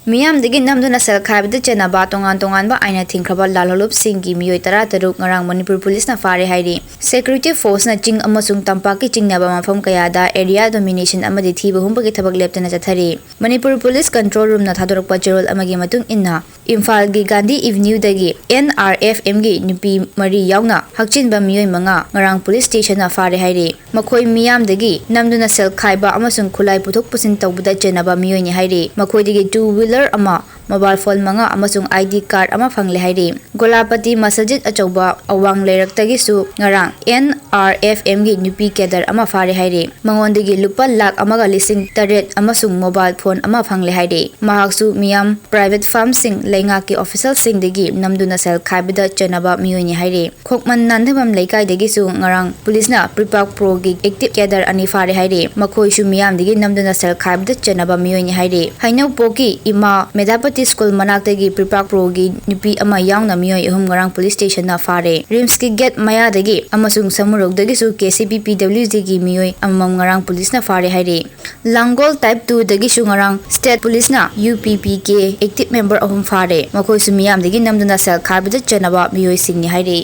Miyamdagi namduna sel khaibda chenaba tongan ba aina Thingkhraba Lalhoulup singgi mioi 13 ngarang Manipur Police na fare hairi security force na ching amasung tampaki chingnaba mafam kayada area domination amadi thiba humbagi thabak leptana chathari Manipur Police control room na thadorokpa cherol amagi matung inna Imphal gi Gandhi Avenue dagi NRFM gi nupi mari yauna hakchinba mioi manga ngarang police station na fare hairi makhoi miyamdagi namduna sel khaiba amasung khulai puthok pusin tawbuda chenaba mioi ni hairi makhoi dagi two wheeler ama mobile phone manga amasung ID card ama phangle hairi Golapati Masajid achauba awang leirak su ngarang NRFM gi nupi kedar ama fare hairi mangondagi lupa lakh amaga lising taret amasung mobile phone ama phangle hairi mahaksu miyam private farm sing lenga ki official sing degi namduna sel khaibida chenaba mioi ni hairi khokman nandhabam leikai degi su ngarang police na pripak pro gi active kedar ani fare hairi makhoi su miyam degi namduna sel khaibida chenaba mioi ni hairi hainau poki ima Medapati school manaktagi pripak pro gi nupi ama yaungna mioi ahum ngarang police station na fare rims ki gate maya dagi amasung samurok dagi su KCPPWD gi mioi amam ngarang police na fare hairi Langol type 2 dagi su ngarang state police na UPPK active member ahum fare makhoi su miyam dagi namduna sel khaibida chenaba Mioising ni hairi